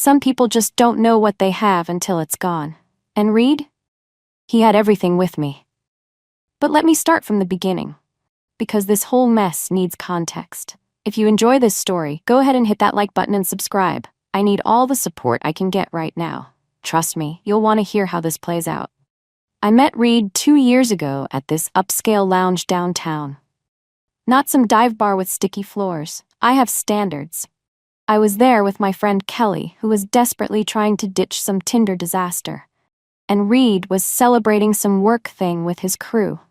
Some people just don't know what they have until it's gone. And Reed? He had everything with me. But let me start from the beginning, because this whole mess needs context. If you enjoy this story, go ahead and hit that like button and subscribe. I need all the support I can get right now. Trust me, you'll want to hear how this plays out. I met Reed 2 years ago at this upscale lounge downtown. Not some dive bar with sticky floors. I have standards. I was there with my friend Kelly, who was desperately trying to ditch some Tinder disaster. And Reed was celebrating some work thing with his crew.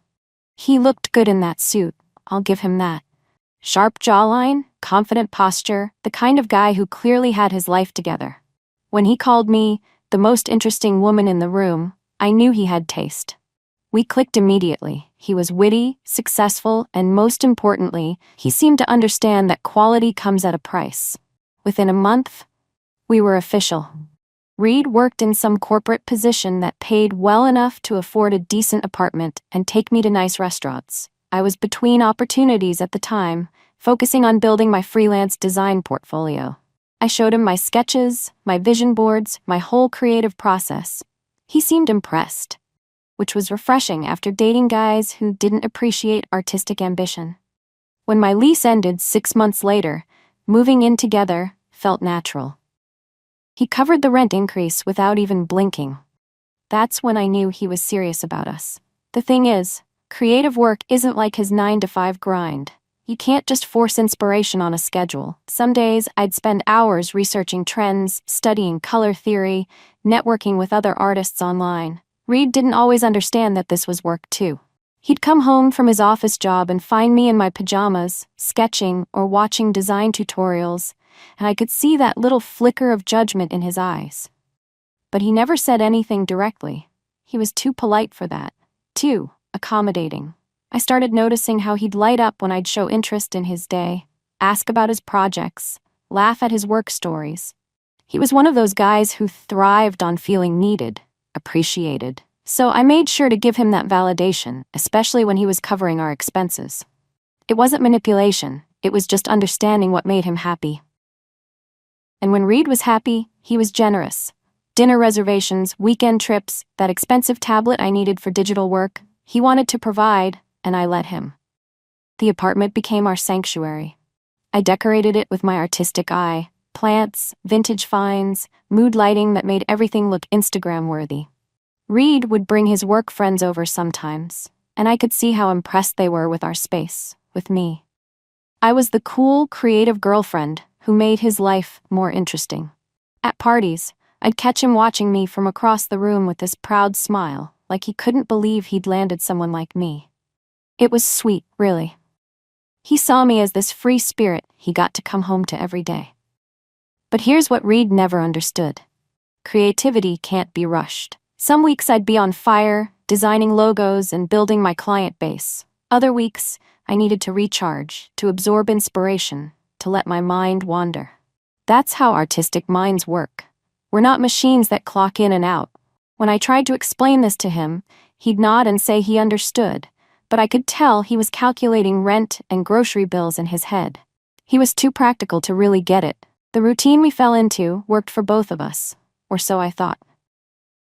He looked good in that suit, I'll give him that. Sharp jawline, confident posture, the kind of guy who clearly had his life together. When he called me the most interesting woman in the room, I knew he had taste. We clicked immediately. He was witty, successful, and most importantly, he seemed to understand that quality comes at a price. Within a month, we were official. Reed worked in some corporate position that paid well enough to afford a decent apartment and take me to nice restaurants. I was between opportunities at the time, focusing on building my freelance design portfolio. I showed him my sketches, my vision boards, my whole creative process. He seemed impressed, which was refreshing after dating guys who didn't appreciate artistic ambition. When my lease ended 6 months later, moving in together felt natural. He covered the rent increase without even blinking. That's when I knew he was serious about us. The thing is, creative work isn't like his 9-to-5 grind. You can't just force inspiration on a schedule. Some days I'd spend hours researching trends, studying color theory, networking with other artists online. Reed didn't always understand that this was work too. He'd come home from his office job and find me in my pajamas, sketching or watching design tutorials, and I could see that little flicker of judgment in his eyes. But he never said anything directly. He was too polite for that, too accommodating. I started noticing how he'd light up when I'd show interest in his day, ask about his projects, laugh at his work stories. He was one of those guys who thrived on feeling needed, appreciated. So I made sure to give him that validation, especially when he was covering our expenses. It wasn't manipulation, it was just understanding what made him happy. And when Reed was happy, he was generous. Dinner reservations, weekend trips, that expensive tablet I needed for digital work, he wanted to provide, and I let him. The apartment became our sanctuary. I decorated it with my artistic eye, plants, vintage finds, mood lighting that made everything look Instagram-worthy. Reed would bring his work friends over sometimes, and I could see how impressed they were with our space, with me. I was the cool, creative girlfriend who made his life more interesting. At parties, I'd catch him watching me from across the room with this proud smile, like he couldn't believe he'd landed someone like me. It was sweet, really. He saw me as this free spirit he got to come home to every day. But here's what Reed never understood. Creativity can't be rushed. Some weeks I'd be on fire, designing logos and building my client base. Other weeks, I needed to recharge, to absorb inspiration, to let my mind wander. That's how artistic minds work. We're not machines that clock in and out. When I tried to explain this to him, he'd nod and say he understood, but I could tell he was calculating rent and grocery bills in his head. He was too practical to really get it. The routine we fell into worked for both of us, or so I thought.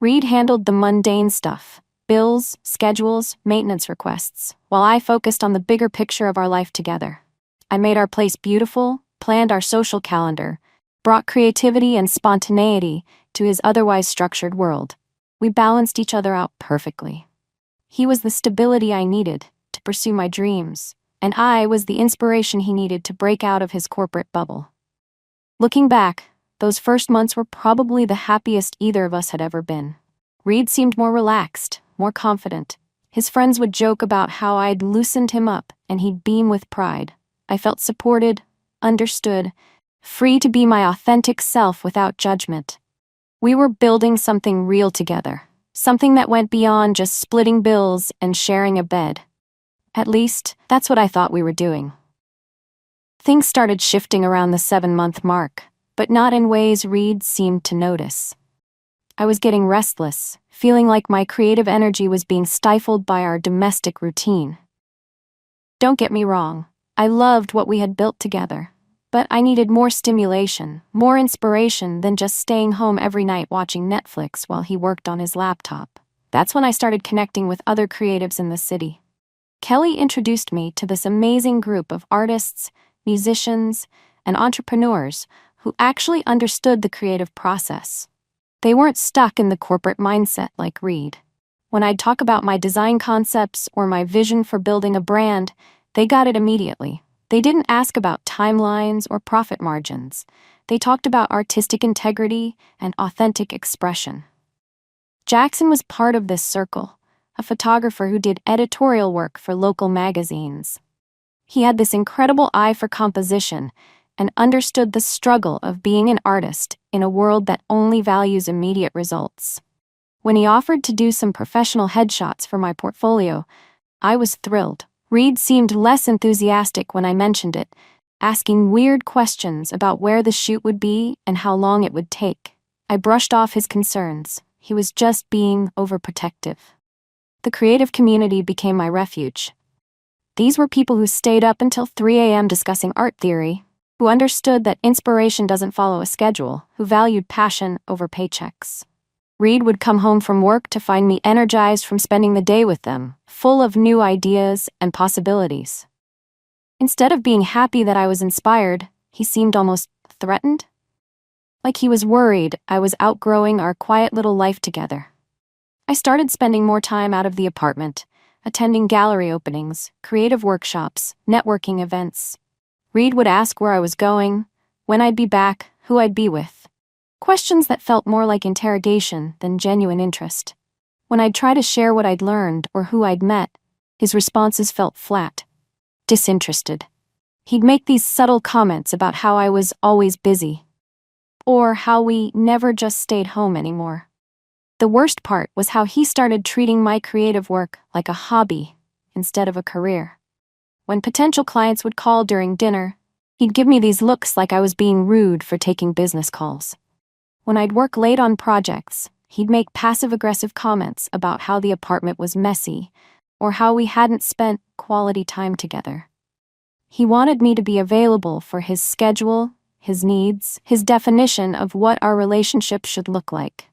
Reed handled the mundane stuff, bills, schedules, maintenance requests, while I focused on the bigger picture of our life together. I made our place beautiful, planned our social calendar, brought creativity and spontaneity to his otherwise structured world. We balanced each other out perfectly. He was the stability I needed to pursue my dreams, and I was the inspiration he needed to break out of his corporate bubble. Looking back, those first months were probably the happiest either of us had ever been. Reed seemed more relaxed, more confident. His friends would joke about how I'd loosened him up, and he'd beam with pride. I felt supported, understood, free to be my authentic self without judgment. We were building something real together, something that went beyond just splitting bills and sharing a bed. At least, that's what I thought we were doing. Things started shifting around the 7-month mark, but not in ways Reed seemed to notice. I was getting restless, feeling like my creative energy was being stifled by our domestic routine. Don't get me wrong, I loved what we had built together. But I needed more stimulation, more inspiration than just staying home every night watching Netflix while he worked on his laptop. That's when I started connecting with other creatives in the city. Kelly introduced me to this amazing group of artists, musicians, and entrepreneurs who actually understood the creative process. They weren't stuck in the corporate mindset like Reed. When I'd talk about my design concepts or my vision for building a brand, they got it immediately. They didn't ask about timelines or profit margins. They talked about artistic integrity and authentic expression. Jackson was part of this circle, a photographer who did editorial work for local magazines. He had this incredible eye for composition and understood the struggle of being an artist in a world that only values immediate results. When he offered to do some professional headshots for my portfolio, I was thrilled. Reed seemed less enthusiastic when I mentioned it, asking weird questions about where the shoot would be and how long it would take. I brushed off his concerns. He was just being overprotective. The creative community became my refuge. These were people who stayed up until 3 a.m. discussing art theory, who understood that inspiration doesn't follow a schedule, who valued passion over paychecks. Reed would come home from work to find me energized from spending the day with them, full of new ideas and possibilities. Instead of being happy that I was inspired, he seemed almost threatened. Like he was worried I was outgrowing our quiet little life together. I started spending more time out of the apartment, attending gallery openings, creative workshops, networking events. Reed would ask where I was going, when I'd be back, who I'd be with. Questions that felt more like interrogation than genuine interest. When I'd try to share what I'd learned or who I'd met, his responses felt flat, disinterested. He'd make these subtle comments about how I was always busy, or how we never just stayed home anymore. The worst part was how he started treating my creative work like a hobby instead of a career. When potential clients would call during dinner, he'd give me these looks like I was being rude for taking business calls. When I'd work late on projects, he'd make passive-aggressive comments about how the apartment was messy or how we hadn't spent quality time together. He wanted me to be available for his schedule, his needs, his definition of what our relationship should look like.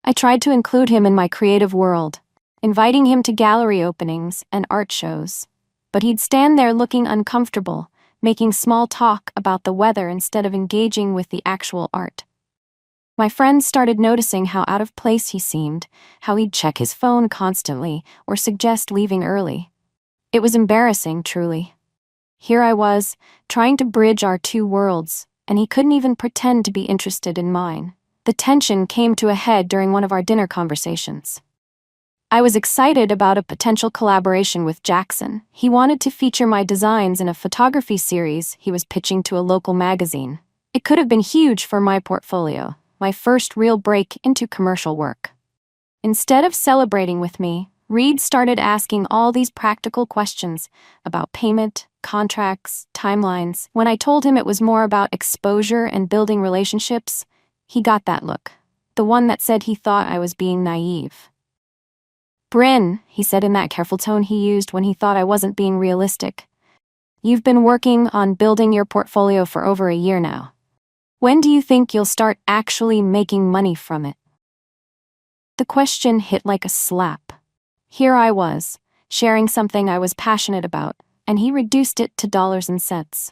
I tried to include him in my creative world, inviting him to gallery openings and art shows, but he'd stand there looking uncomfortable, making small talk about the weather instead of engaging with the actual art. My friends started noticing how out of place he seemed, how he'd check his phone constantly or suggest leaving early. It was embarrassing, truly. Here I was, trying to bridge our two worlds, and he couldn't even pretend to be interested in mine. The tension came to a head during one of our dinner conversations. I was excited about a potential collaboration with Jackson. He wanted to feature my designs in a photography series he was pitching to a local magazine. It could have been huge for my portfolio, my first real break into commercial work. Instead of celebrating with me, Reed started asking all these practical questions about payment, contracts, timelines. When I told him it was more about exposure and building relationships, he got that look, the one that said he thought I was being naive. "Bryn," he said in that careful tone he used when he thought I wasn't being realistic, "you've been working on building your portfolio for over a year now. When do you think you'll start actually making money from it?" The question hit like a slap. Here I was, sharing something I was passionate about, and he reduced it to dollars and cents.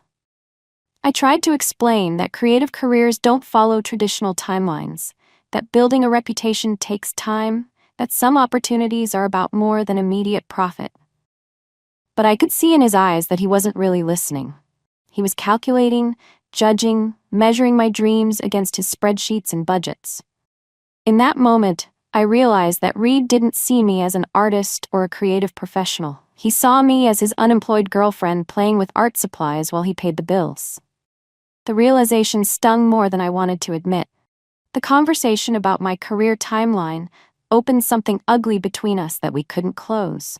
I tried to explain that creative careers don't follow traditional timelines, that building a reputation takes time, that some opportunities are about more than immediate profit. But I could see in his eyes that he wasn't really listening. He was calculating, judging, measuring my dreams against his spreadsheets and budgets. In that moment, I realized that Reed didn't see me as an artist or a creative professional. He saw me as his unemployed girlfriend playing with art supplies while he paid the bills. The realization stung more than I wanted to admit. The conversation about my career timeline opened something ugly between us that we couldn't close.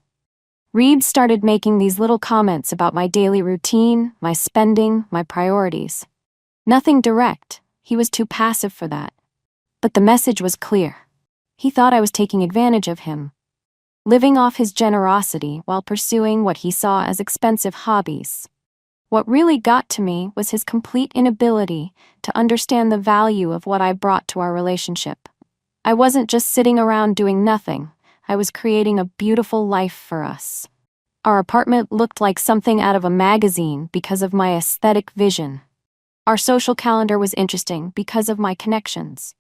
Reed started making these little comments about my daily routine, my spending, my priorities. Nothing direct, he was too passive for that. But the message was clear. He thought I was taking advantage of him, living off his generosity while pursuing what he saw as expensive hobbies. What really got to me was his complete inability to understand the value of what I brought to our relationship. I wasn't just sitting around doing nothing, I was creating a beautiful life for us. Our apartment looked like something out of a magazine because of my aesthetic vision. Our social calendar was interesting because of my connections.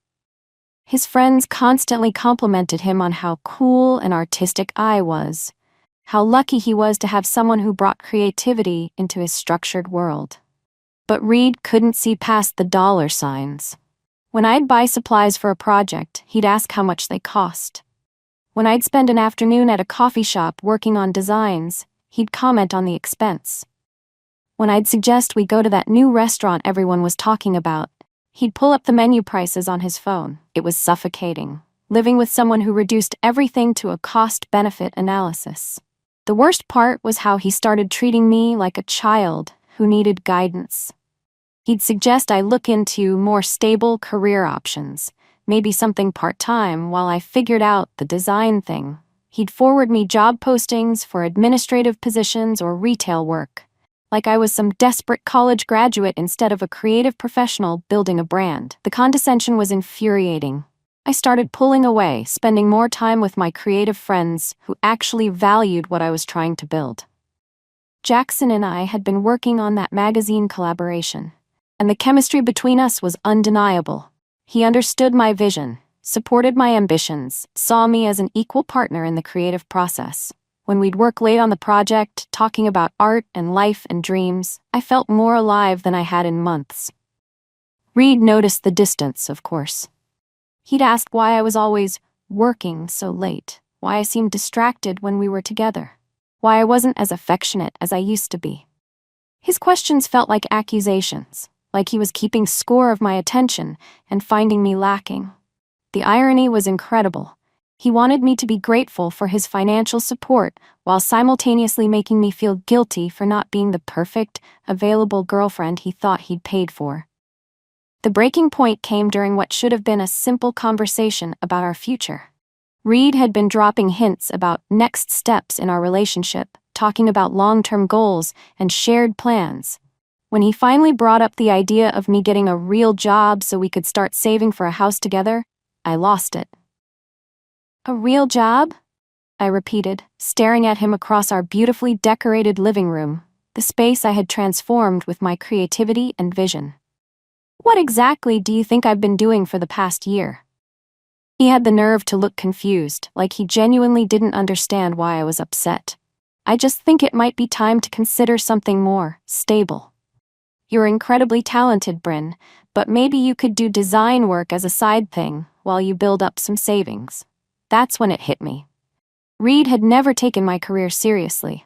His friends constantly complimented him on how cool and artistic I was, how lucky he was to have someone who brought creativity into his structured world. But Reed couldn't see past the dollar signs. When I'd buy supplies for a project, he'd ask how much they cost. When I'd spend an afternoon at a coffee shop working on designs, he'd comment on the expense. When I'd suggest we go to that new restaurant everyone was talking about, he'd pull up the menu prices on his phone. It was suffocating, living with someone who reduced everything to a cost-benefit analysis. The worst part was how he started treating me like a child who needed guidance. He'd suggest I look into more stable career options, maybe something part-time, while I figured out the design thing. He'd forward me job postings for administrative positions or retail work, like I was some desperate college graduate instead of a creative professional building a brand. The condescension was infuriating. I started pulling away, spending more time with my creative friends who actually valued what I was trying to build. Jackson and I had been working on that magazine collaboration, and the chemistry between us was undeniable. He understood my vision, supported my ambitions, saw me as an equal partner in the creative process. When we'd work late on the project, talking about art and life and dreams, I felt more alive than I had in months. Reed noticed the distance, of course. He'd ask why I was always working so late, why I seemed distracted when we were together, why I wasn't as affectionate as I used to be. His questions felt like accusations, like he was keeping score of my attention and finding me lacking. The irony was incredible. He wanted me to be grateful for his financial support while simultaneously making me feel guilty for not being the perfect, available girlfriend he thought he'd paid for. The breaking point came during what should have been a simple conversation about our future. Reed had been dropping hints about next steps in our relationship, talking about long-term goals and shared plans. When he finally brought up the idea of me getting a real job so we could start saving for a house together, I lost it. "A real job?" I repeated, staring at him across our beautifully decorated living room, the space I had transformed with my creativity and vision. "What exactly do you think I've been doing for the past year?" He had the nerve to look confused, like he genuinely didn't understand why I was upset. "I just think it might be time to consider something more stable. You're incredibly talented, Bryn, but maybe you could do design work as a side thing while you build up some savings." That's when it hit me. Reed had never taken my career seriously.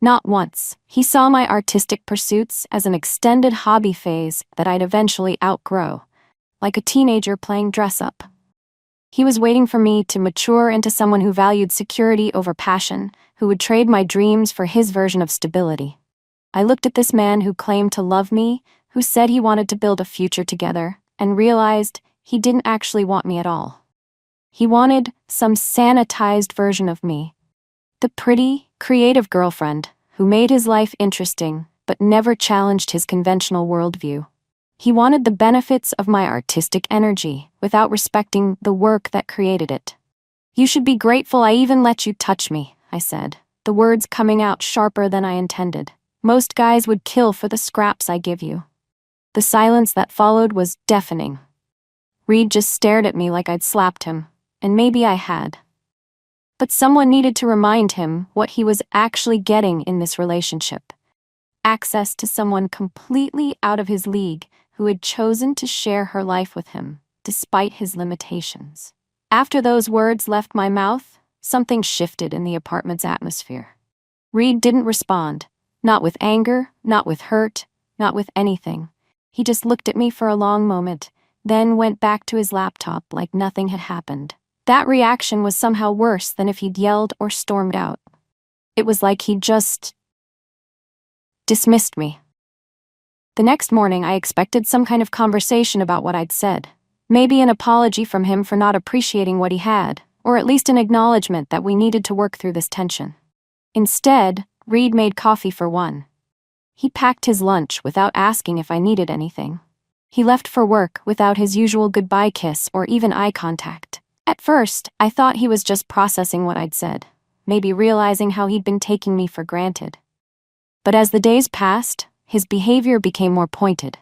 Not once. He saw my artistic pursuits as an extended hobby phase that I'd eventually outgrow, like a teenager playing dress-up. He was waiting for me to mature into someone who valued security over passion, who would trade my dreams for his version of stability. I looked at this man who claimed to love me, who said he wanted to build a future together, and realized he didn't actually want me at all. He wanted some sanitized version of me. The pretty, creative girlfriend who made his life interesting but never challenged his conventional worldview. He wanted the benefits of my artistic energy without respecting the work that created it. "You should be grateful I even let you touch me," I said, the words coming out sharper than I intended. "Most guys would kill for the scraps I give you." The silence that followed was deafening. Reed just stared at me like I'd slapped him, and maybe I had. But someone needed to remind him what he was actually getting in this relationship. Access to someone completely out of his league who had chosen to share her life with him, despite his limitations. After those words left my mouth, something shifted in the apartment's atmosphere. Reed didn't respond, not with anger, not with hurt, not with anything. He just looked at me for a long moment, then went back to his laptop like nothing had happened. That reaction was somehow worse than if he'd yelled or stormed out. It was like he'd just dismissed me. The next morning, I expected some kind of conversation about what I'd said. Maybe an apology from him for not appreciating what he had, or at least an acknowledgement that we needed to work through this tension. Instead, Reed made coffee for one. He packed his lunch without asking if I needed anything. He left for work without his usual goodbye kiss or even eye contact. At first, I thought he was just processing what I'd said, maybe realizing how he'd been taking me for granted. But as the days passed, his behavior became more pointed.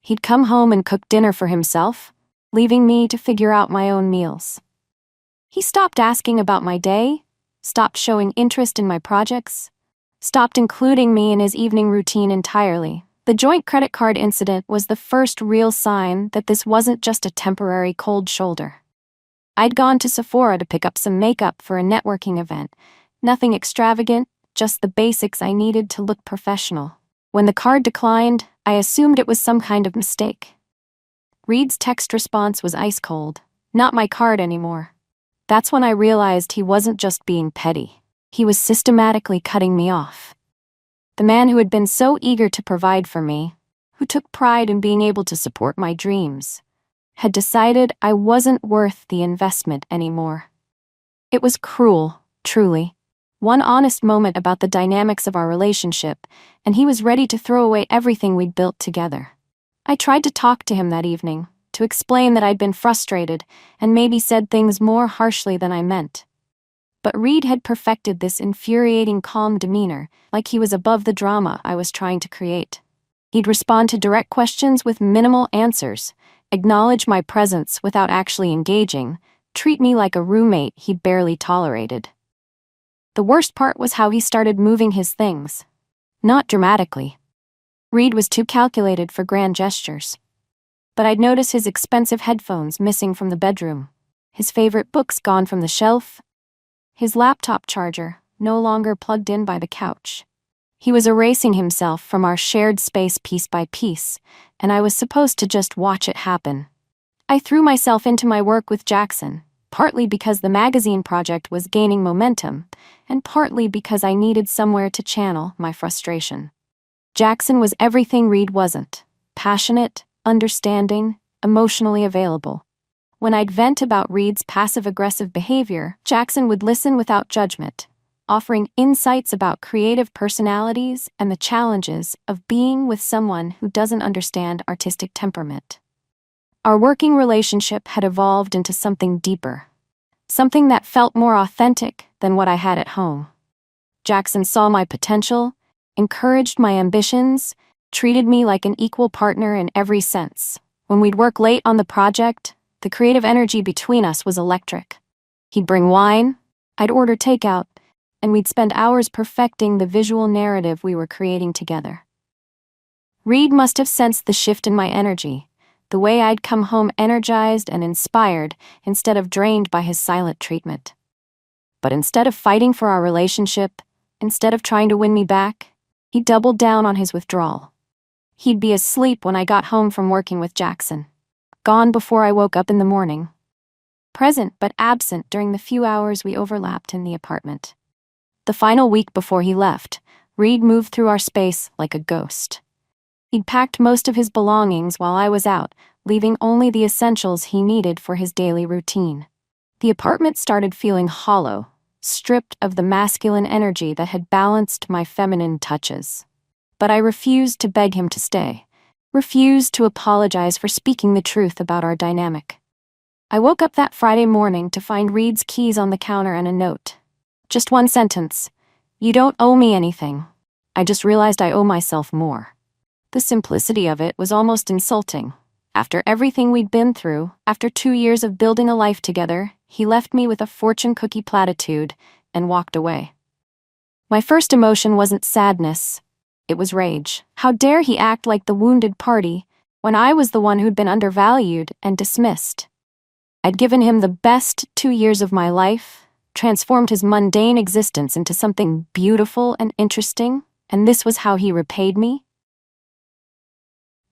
He'd come home and cook dinner for himself, leaving me to figure out my own meals. He stopped asking about my day, stopped showing interest in my projects, stopped including me in his evening routine entirely. The joint credit card incident was the first real sign that this wasn't just a temporary cold shoulder. I'd gone to Sephora to pick up some makeup for a networking event. Nothing extravagant, just the basics I needed to look professional. When the card declined, I assumed it was some kind of mistake. Reed's text response was ice cold. Not my card anymore. That's when I realized he wasn't just being petty. He was systematically cutting me off. The man who had been so eager to provide for me, who took pride in being able to support my dreams, had decided I wasn't worth the investment anymore. It was cruel, truly. One honest moment about the dynamics of our relationship, and he was ready to throw away everything we'd built together. I tried to talk to him that evening, to explain that I'd been frustrated and maybe said things more harshly than I meant. But Reed had perfected this infuriating calm demeanor, like he was above the drama I was trying to create. He'd respond to direct questions with minimal answers, acknowledge my presence without actually engaging, treat me like a roommate he barely tolerated. The worst part was how he started moving his things. Not dramatically. Reed was too calculated for grand gestures. But I'd notice his expensive headphones missing from the bedroom, his favorite books gone from the shelf, his laptop charger no longer plugged in by the couch. He was erasing himself from our shared space piece by piece, and I was supposed to just watch it happen. I threw myself into my work with Jackson, partly because the magazine project was gaining momentum, and partly because I needed somewhere to channel my frustration. Jackson was everything Reed wasn't: passionate, understanding, emotionally available. When I'd vent about Reed's passive-aggressive behavior, Jackson would listen without judgment, offering insights about creative personalities and the challenges of being with someone who doesn't understand artistic temperament. Our working relationship had evolved into something deeper, something that felt more authentic than what I had at home. Jackson saw my potential, encouraged my ambitions, treated me like an equal partner in every sense. When we'd work late on the project, the creative energy between us was electric. He'd bring wine, I'd order takeout, and we'd spend hours perfecting the visual narrative we were creating together. Reed must have sensed the shift in my energy, the way I'd come home energized and inspired instead of drained by his silent treatment. But instead of fighting for our relationship, instead of trying to win me back, he doubled down on his withdrawal. He'd be asleep when I got home from working with Jackson, gone before I woke up in the morning, present but absent during the few hours we overlapped in the apartment. The final week before he left, Reed moved through our space like a ghost. He'd packed most of his belongings while I was out, leaving only the essentials he needed for his daily routine. The apartment started feeling hollow, stripped of the masculine energy that had balanced my feminine touches. But I refused to beg him to stay, refused to apologize for speaking the truth about our dynamic. I woke up that Friday morning to find Reed's keys on the counter and a note. Just one sentence: "You don't owe me anything." I just realized I owe myself more. The simplicity of it was almost insulting. After everything we'd been through, after 2 years of building a life together, he left me with a fortune cookie platitude and walked away. My first emotion wasn't sadness. It was rage. How dare he act like the wounded party when I was the one who'd been undervalued and dismissed? I'd given him the best 2 years of my life, transformed his mundane existence into something beautiful and interesting, and this was how he repaid me?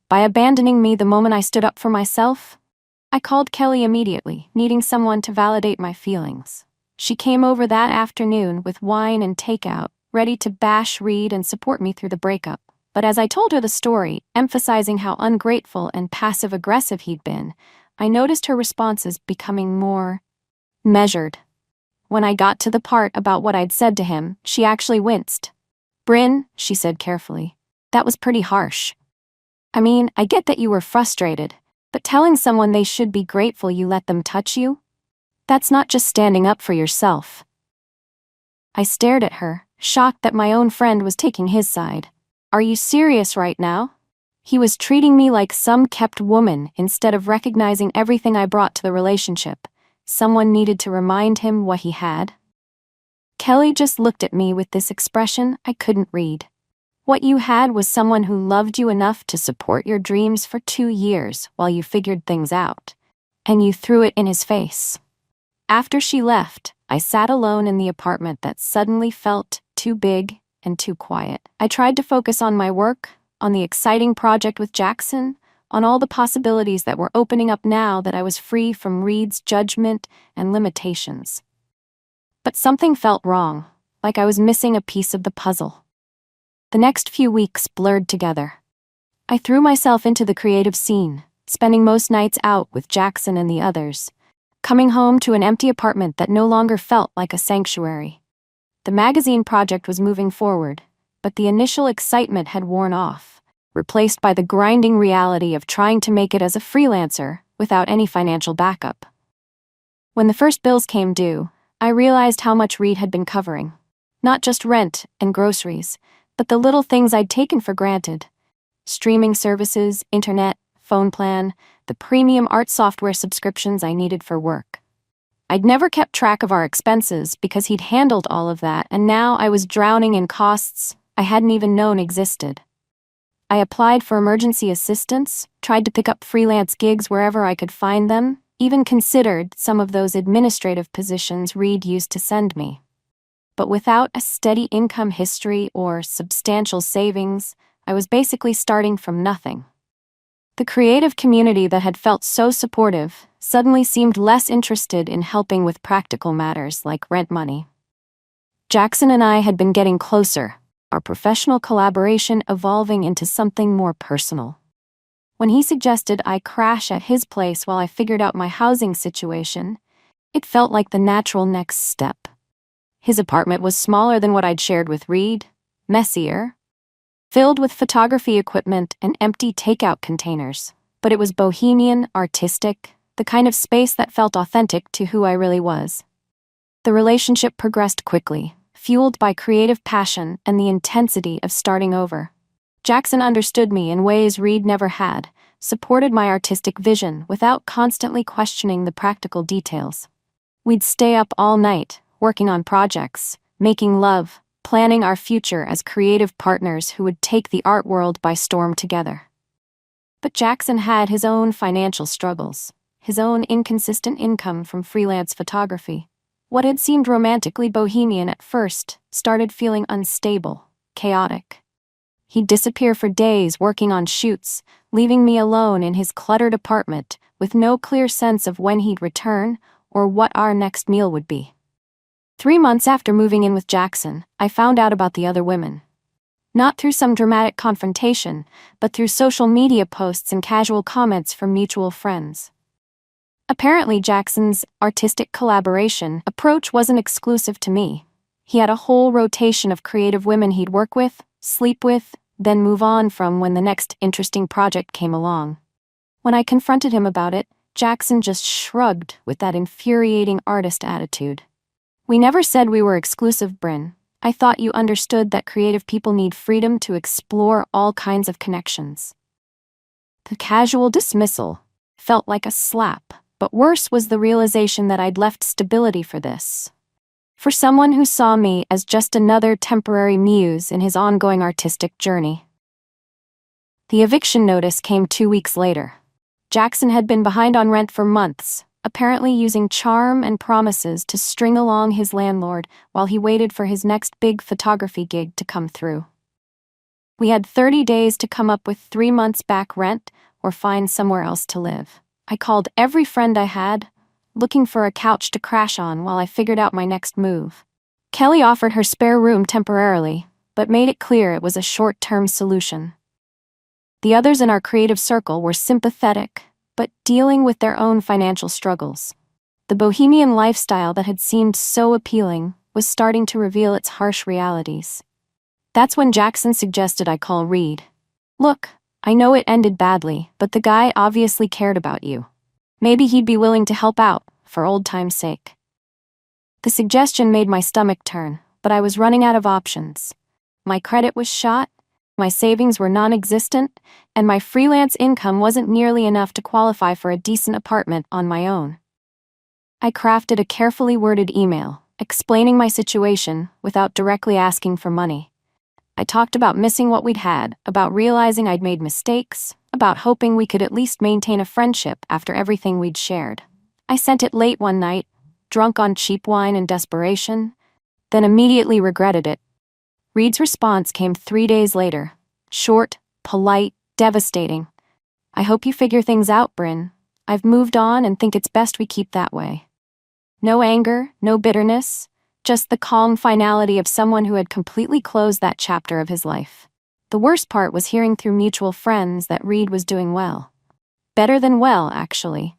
By abandoning me the moment I stood up for myself? I called Kelly immediately, needing someone to validate my feelings. She came over that afternoon with wine and takeout, ready to bash Reed and support me through the breakup. But as I told her the story, emphasizing how ungrateful and passive-aggressive he'd been, I noticed her responses becoming more measured. When I got to the part about what I'd said to him, she actually winced. "Bryn," she said carefully, That was pretty harsh. I mean, I get that you were frustrated, but telling someone they should be grateful you let them touch you? That's not just standing up for yourself. I stared at her, shocked that my own friend was taking his side. Are you serious right now? He was treating me like some kept woman instead of recognizing everything I brought to the relationship. Someone needed to remind him what he had. Kelly just looked at me with this expression I couldn't read. What you had was someone who loved you enough to support your dreams for 2 years while you figured things out. And you threw it in his face. After she left, I sat alone in the apartment that suddenly felt too big and too quiet. I tried to focus on my work, on the exciting project with Jackson, on all the possibilities that were opening up now that I was free from Reed's judgment and limitations. But something felt wrong, like I was missing a piece of the puzzle. The next few weeks blurred together. I threw myself into the creative scene, spending most nights out with Jackson and the others, coming home to an empty apartment that no longer felt like a sanctuary. The magazine project was moving forward, but the initial excitement had worn off, replaced by the grinding reality of trying to make it as a freelancer without any financial backup. When the first bills came due, I realized how much Reed had been covering. Not just rent and groceries, but the little things I'd taken for granted. Streaming services, internet, phone plan, the premium art software subscriptions I needed for work. I'd never kept track of our expenses because he'd handled all of that, and now I was drowning in costs I hadn't even known existed. I applied for emergency assistance, tried to pick up freelance gigs wherever I could find them, even considered some of those administrative positions Reed used to send me. But without a steady income history or substantial savings, I was basically starting from nothing. The creative community that had felt so supportive suddenly seemed less interested in helping with practical matters like rent money. Jackson and I had been getting closer, our professional collaboration evolving into something more personal. When he suggested I crash at his place while I figured out my housing situation, it felt like the natural next step. His apartment was smaller than what I'd shared with Reed, messier, filled with photography equipment and empty takeout containers, but it was bohemian, artistic, the kind of space that felt authentic to who I really was. The relationship progressed quickly, fueled by creative passion and the intensity of starting over. Jackson understood me in ways Reed never had, supported my artistic vision without constantly questioning the practical details. We'd stay up all night, working on projects, making love, planning our future as creative partners who would take the art world by storm together. But Jackson had his own financial struggles, his own inconsistent income from freelance photography. What had seemed romantically bohemian at first started feeling unstable, chaotic. He'd disappear for days working on shoots, leaving me alone in his cluttered apartment with no clear sense of when he'd return or what our next meal would be. 3 months after moving in with Jackson, I found out about the other women. Not through some dramatic confrontation, but through social media posts and casual comments from mutual friends. Apparently, Jackson's artistic collaboration approach wasn't exclusive to me. He had a whole rotation of creative women he'd work with, sleep with, then move on from when the next interesting project came along. When I confronted him about it, Jackson just shrugged with that infuriating artist attitude. We never said we were exclusive, Bryn. I thought you understood that creative people need freedom to explore all kinds of connections. The casual dismissal felt like a slap, but worse was the realization that I'd left stability for this. For someone who saw me as just another temporary muse in his ongoing artistic journey. The eviction notice came 2 weeks later. Jackson had been behind on rent for months, apparently using charm and promises to string along his landlord while he waited for his next big photography gig to come through. We had 30 days to come up with 3 months back rent or find somewhere else to live. I called every friend I had, looking for a couch to crash on while I figured out my next move. Kelly offered her spare room temporarily, but made it clear it was a short-term solution. The others in our creative circle were sympathetic, but dealing with their own financial struggles. The bohemian lifestyle that had seemed so appealing was starting to reveal its harsh realities. That's when Jackson suggested I call Reed. Look, I know it ended badly, but the guy obviously cared about you. Maybe he'd be willing to help out, for old time's sake. The suggestion made my stomach turn, but I was running out of options. My credit was shot, my savings were non-existent, and my freelance income wasn't nearly enough to qualify for a decent apartment on my own. I crafted a carefully worded email, explaining my situation without directly asking for money. I talked about missing what we'd had, about realizing I'd made mistakes, about hoping we could at least maintain a friendship after everything we'd shared. I sent it late one night, drunk on cheap wine and desperation, then immediately regretted it. Reed's response came 3 days later. Short, polite, devastating. I hope you figure things out, Bryn. I've moved on and think it's best we keep that way. No anger, no bitterness, just the calm finality of someone who had completely closed that chapter of his life. The worst part was hearing through mutual friends that Reed was doing well. Better than well, actually.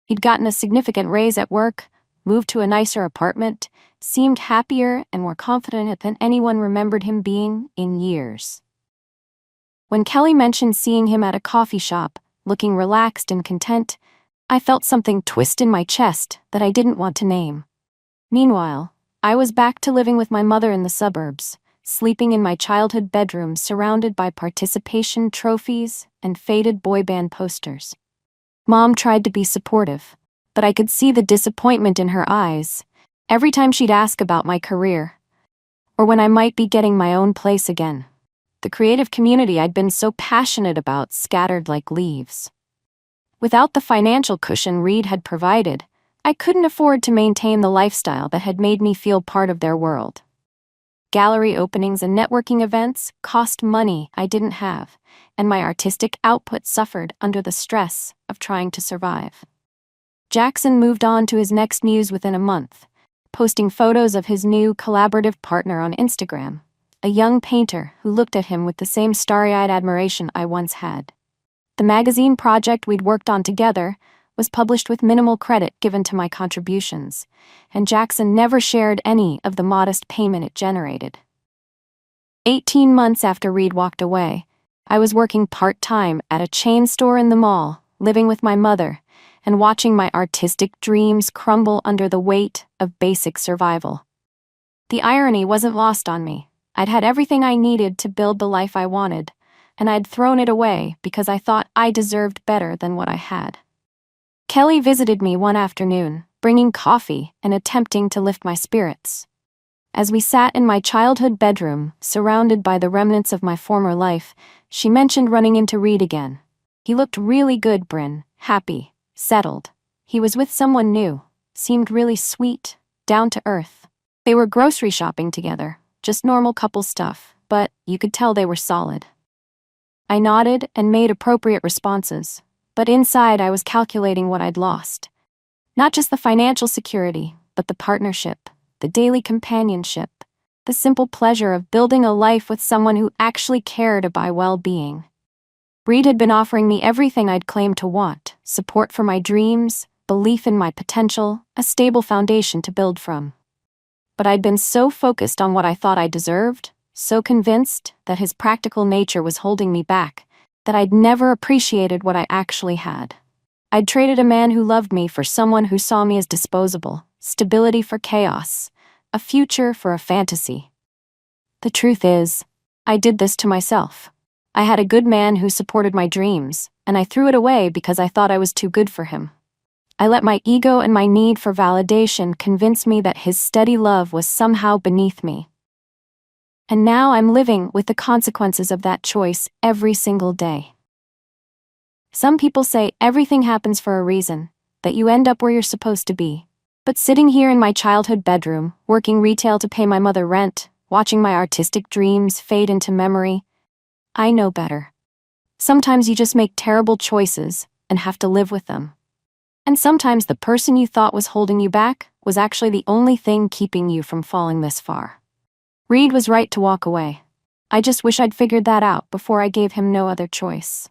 He'd gotten a significant raise at work, moved to a nicer apartment, seemed happier and more confident than anyone remembered him being in years. When Kelly mentioned seeing him at a coffee shop, looking relaxed and content, I felt something twist in my chest that I didn't want to name. Meanwhile, I was back to living with my mother in the suburbs, sleeping in my childhood bedroom surrounded by participation trophies and faded boy band posters. Mom tried to be supportive, but I could see the disappointment in her eyes every time she'd ask about my career, or when I might be getting my own place again. The creative community I'd been so passionate about scattered like leaves. Without the financial cushion Reed had provided, I couldn't afford to maintain the lifestyle that had made me feel part of their world. Gallery openings and networking events cost money I didn't have, and my artistic output suffered under the stress of trying to survive. Jackson moved on to his next muse within a month, posting photos of his new collaborative partner on Instagram, a young painter who looked at him with the same starry-eyed admiration I once had. The magazine project we'd worked on together was published with minimal credit given to my contributions, and Jackson never shared any of the modest payment it generated. 18 months after Reed walked away, I was working part-time at a chain store in the mall, living with my mother, and watching my artistic dreams crumble under the weight of basic survival. The irony wasn't lost on me. I'd had everything I needed to build the life I wanted, and I'd thrown it away because I thought I deserved better than what I had. Kelly visited me one afternoon, bringing coffee and attempting to lift my spirits. As we sat in my childhood bedroom, surrounded by the remnants of my former life, she mentioned running into Reed again. He looked really good, Bryn, happy, settled. He was with someone new, seemed really sweet, down to earth. They were grocery shopping together, just normal couple stuff, but you could tell they were solid. I nodded and made appropriate responses, but inside I was calculating what I'd lost. Not just the financial security, but the partnership, the daily companionship, the simple pleasure of building a life with someone who actually cared about my well-being. Reed had been offering me everything I'd claimed to want: support for my dreams, belief in my potential, a stable foundation to build from. But I'd been so focused on what I thought I deserved, so convinced that his practical nature was holding me back, that I'd never appreciated what I actually had. I'd traded a man who loved me for someone who saw me as disposable, stability for chaos, a future for a fantasy. The truth is, I did this to myself. I had a good man who supported my dreams, and I threw it away because I thought I was too good for him. I let my ego and my need for validation convince me that his steady love was somehow beneath me. And now I'm living with the consequences of that choice every single day. Some people say everything happens for a reason, that you end up where you're supposed to be. But sitting here in my childhood bedroom, working retail to pay my mother rent, watching my artistic dreams fade into memory, I know better. Sometimes you just make terrible choices and have to live with them. And sometimes the person you thought was holding you back was actually the only thing keeping you from falling this far. Reed was right to walk away. I just wish I'd figured that out before I gave him no other choice.